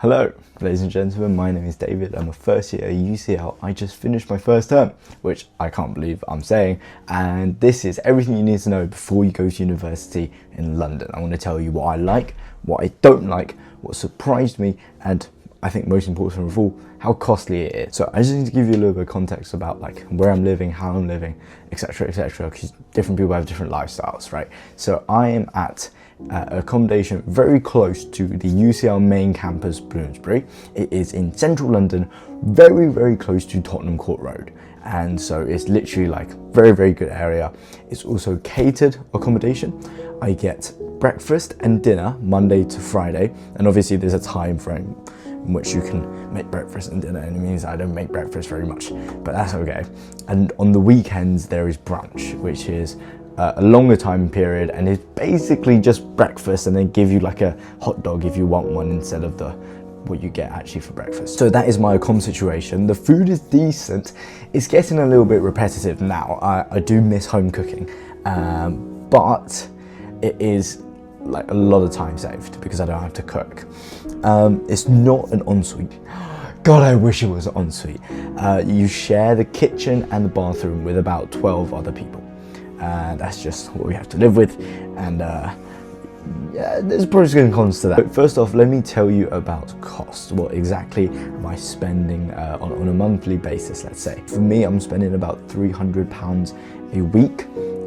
Hello, ladies and gentlemen, my name is David. I'm a first year at UCL. I just finished my first term, which I can't believe I'm saying. And this is everything you need to know before you go to university in London. I want to tell you what I like, what I don't like, what surprised me, and I think most important of all, how costly it is. So I just need to give you a little bit of context about like where I'm living, how I'm living, etc, because different people have different lifestyles, right? So I am at accommodation very close to the UCL main campus, Bloomsbury. It is in central London, very close to Tottenham Court Road. And so it's literally like very good area. It's also catered accommodation. I get breakfast and dinner Monday to Friday, and obviously there's a time frame in which you can make breakfast and dinner, and it means I don't make breakfast very much, but that's okay. And on the weekends there is brunch, which is a longer time period, and it's basically just breakfast and then give you like a hot dog if you want one instead of what you get actually for breakfast. So that is my accom situation. The food is decent. It's getting a little bit repetitive now. I do miss home cooking, but it is like a lot of time saved because I don't have to cook. It's not an ensuite. God, I wish it was an ensuite. You share the kitchen and the bathroom with about 12 other people. That's just what we have to live with, and yeah, there's pros and cons to that. But first off, let me tell you about cost. What exactly am I spending on a monthly basis, let's say? For me, I'm spending about £300 a week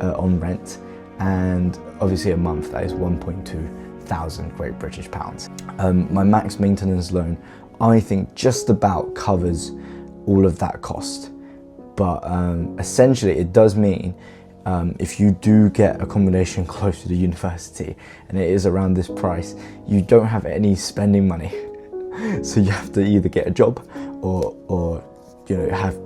on rent, and obviously a month, that is 1.2 thousand Great British pounds. My max maintenance loan, I think, just about covers all of that cost. But essentially, it does mean if you do get accommodation close to the university and it is around this price, you don't have any spending money. So you have to either get a job or you know, have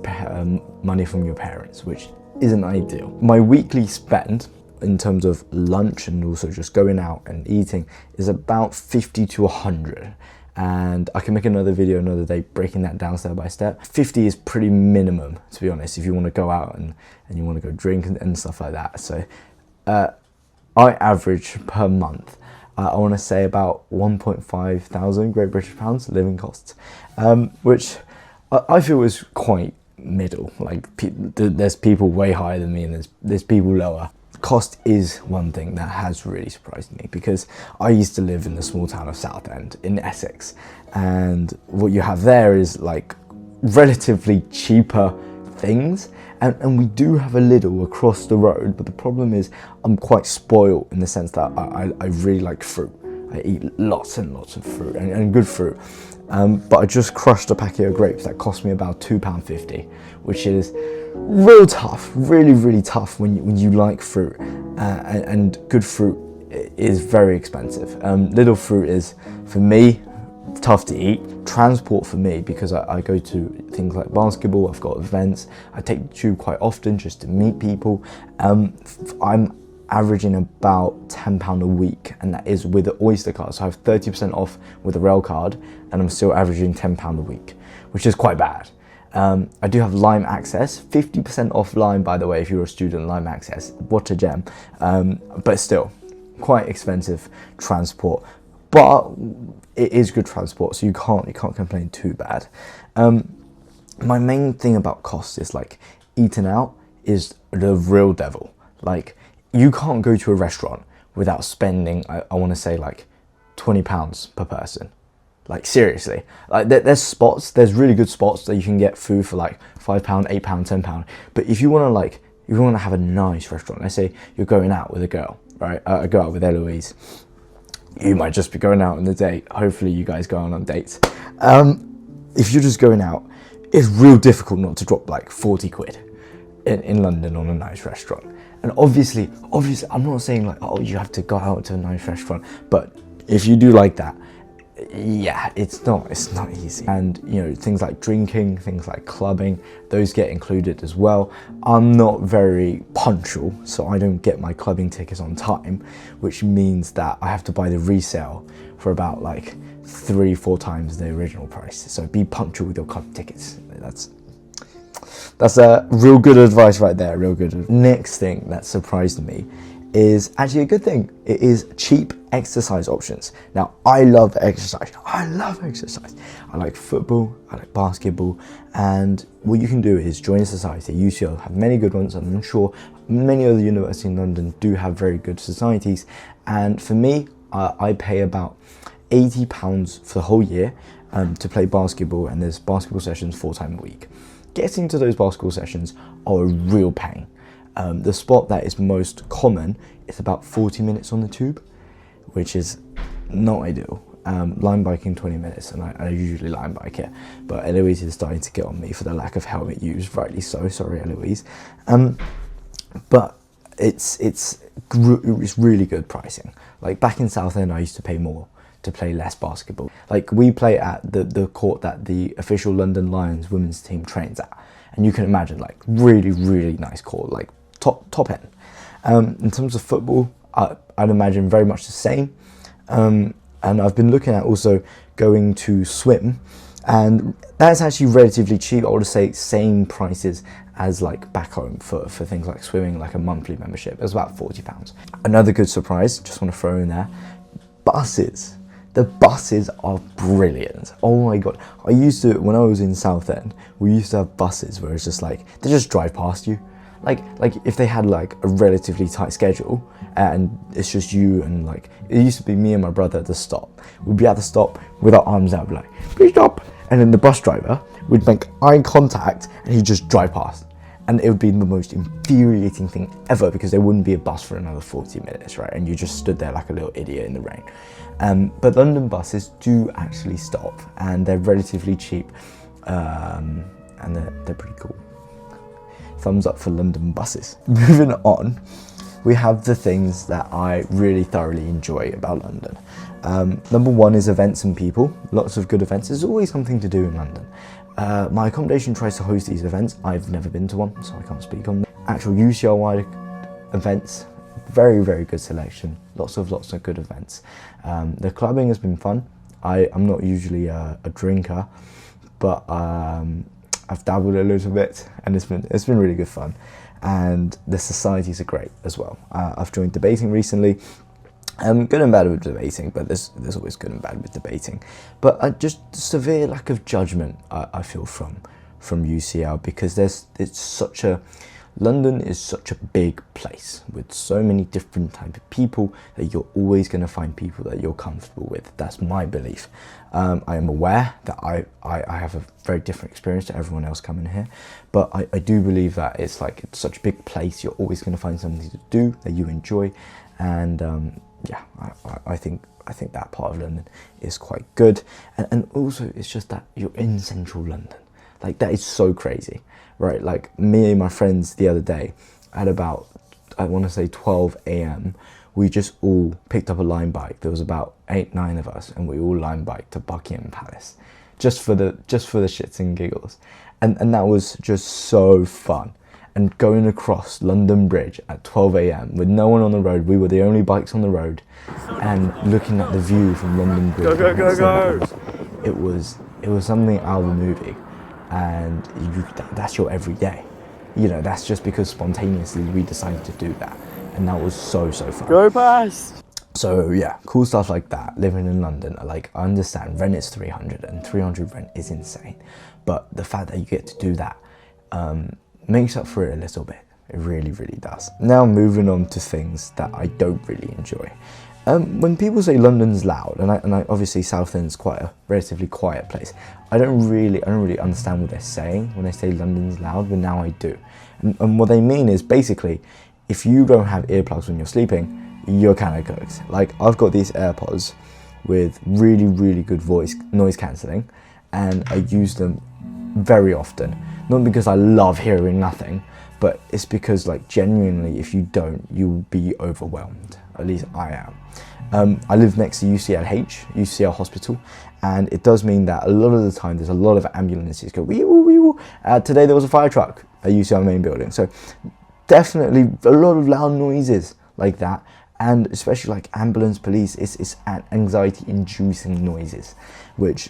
money from your parents, which isn't ideal. My weekly spend in terms of lunch and also just going out and eating is about 50 to 100. And I can make another video another day breaking that down step by step. 50 is pretty minimum, to be honest, if you want to go out and you want to go drink and stuff like that. So I average per month, I want to say about 1.5 thousand Great British pounds living costs, which I feel is quite middle. Like there's people way higher than me and there's people lower. Cost is one thing that has really surprised me, because I used to live in the small town of Southend in Essex, and what you have there is like relatively cheaper things, and we do have a Lidl across the road, but the problem is I'm quite spoiled in the sense that I really like fruit. I eat lots and lots of fruit and good fruit, but I just crushed a packet of grapes that cost me about £2.50, which is real tough, really tough when you like fruit, and good fruit is very expensive. Little fruit is, for me, tough to eat. Transport for me, because I go to things like basketball, I've got events, I take the tube quite often just to meet people. I'm averaging about £10 a week, and that is with the Oyster card. So I have 30% off with the rail card, and I'm still averaging £10 a week, which is quite bad. I do have Lime access, 50% off Lime, by the way, if you're a student. Lime access, what a gem. But still, quite expensive transport, but it is good transport, so you can't complain too bad. My main thing about costs is like eating out is the real devil. Like, you can't go to a restaurant without spending, I want to say like £20 per person. Like, seriously, like there's really good spots that you can get food for like £5, £8, £10. But if you want to have a nice restaurant, let's say you're going out with a girl, right? I go out with Eloise. You might just be going out on the date. Hopefully you guys go on dates. If you're just going out, it's real difficult not to drop like 40 quid in London on a nice restaurant. And obviously, I'm not saying like, oh, you have to go out to a nice restaurant, but if you do like that, yeah, it's not easy. And you know, things like drinking, things like clubbing, those get included as well. I'm not very punctual, so I don't get my clubbing tickets on time, which means that I have to buy the resale for about like 3-4 times the original price. So be punctual with your club tickets. That's a real good advice right there, real good. Next thing that surprised me is actually a good thing. It is cheap exercise options. Now, I love exercise. I love exercise. I like football, I like basketball, and what you can do is join a society. UCL have many good ones, and I'm sure many other universities in London do have very good societies. And for me, I pay about £80 for the whole year to play basketball, and there's basketball sessions 4 times a week. Getting to those basketball sessions are a real pain. The spot that is most common is about 40 minutes on the tube, which is not ideal. Line biking 20 minutes, and I usually line bike here, but Eloise is starting to get on me for the lack of helmet use, rightly so, sorry Eloise. But it's really good pricing. Like back in Southend, I used to pay more to play less basketball. Like we play at the court that the official London Lions women's team trains at, and you can imagine like really nice court, like top end. In terms of football, I'd imagine very much the same. And I've been looking at also going to swim, and that's actually relatively cheap. I would say same prices as like back home for things like swimming, like a monthly membership. It's about £40. Another good surprise, just want to throw in there, buses. The buses are brilliant. Oh my God. When I was in Southend, we used to have buses where it's just like, they just drive past you. Like if they had like a relatively tight schedule and it's just you and like, it used to be me and my brother at the stop. We'd be at the stop with our arms out, like, please stop. And then the bus driver would make eye contact and he'd just drive past. And it would be the most infuriating thing ever because there wouldn't be a bus for another 40 minutes, right? And you just stood there like a little idiot in the rain. But London buses do actually stop, and they're relatively cheap, and they're pretty cool. Thumbs up for London buses. Moving on, we have the things that I really thoroughly enjoy about London. Number one is events and people. Lots of good events. There's always something to do in London. My accommodation tries to host these events. I've never been to one, so I can't speak on them. Actual UCL-wide events, very good selection. Lots of good events. The clubbing has been fun. I'm not usually a drinker, but I've dabbled a little bit, and it's been really good fun. And the societies are great as well. I've joined debating recently. Good and bad with debating, but there's always good and bad with debating. But just severe lack of judgment I feel from UCL, because London is such a big place with so many different types of people that you're always going to find people that you're comfortable with. That's my belief. I am aware that I have a very different experience to everyone else coming here, but I do believe that it's such a big place, you're always going to find something to do that you enjoy, and yeah, I think that part of London is quite good, and also it's just that you're in central London. Like, that is so crazy, right? Like, me and my friends the other day at about, I want to say 12 a.m, we just all picked up a line bike. There was about 8-9 of us, and we all line biked to Buckingham Palace just for the shits and giggles, and that was just so fun. And going across London Bridge at 12 a.m. with no one on the road, we were the only bikes on the road, and looking at the view from London Bridge. Go. It was something out of a movie, and that's your everyday. You know, that's just because spontaneously we decided to do that, and that was so fun. Go past! So yeah, cool stuff like that. Living in London, like, I understand rent is 300, and 300 rent is insane, but the fact that you get to do that makes up for it a little bit. It really does. Now moving on to things that I don't really enjoy. When people say London's loud, and I obviously Southend's quite a relatively quiet place, I don't really understand what they're saying when they say London's loud, but now I do. And what they mean is basically, if you don't have earplugs when you're sleeping, you're kind of cooked. Like, I've got these AirPods with really good noise cancelling, and I use them very often. Not because I love hearing nothing, but it's because, like, genuinely, if you don't, you'll be overwhelmed. At least I am. I live next to UCL Hospital, and it does mean that a lot of the time there's a lot of ambulances go wee woo wee woo. Today there was a fire truck at UCL main building, so definitely a lot of loud noises like that, and especially like ambulance, police, it's anxiety-inducing noises, which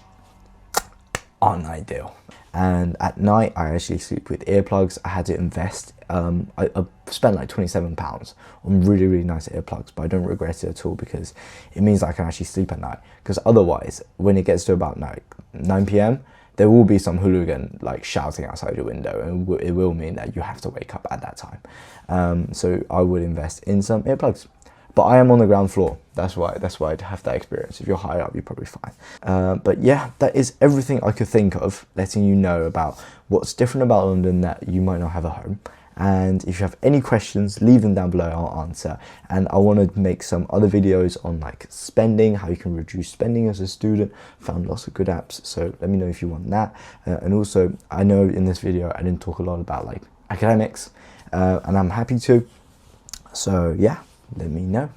aren't ideal. And at night I actually sleep with earplugs. I had to invest, I spent like £27 on really nice earplugs, but I don't regret it at all because it means I can actually sleep at night. Because otherwise, when it gets to about 9 p.m, there will be some hooligan like shouting outside your window, and it will mean that you have to wake up at that time. So I would invest in some earplugs. But I am on the ground floor. That's why I'd have that experience. If you're higher up, you're probably fine. But yeah, that is everything I could think of, letting you know about what's different about London that you might not have at home. And if you have any questions, leave them down below, I'll answer. And I want to make some other videos on like spending, how you can reduce spending as a student. Found lots of good apps, so let me know if you want that. And also, I know in this video I didn't talk a lot about like academics, and I'm happy to. So yeah, let me know.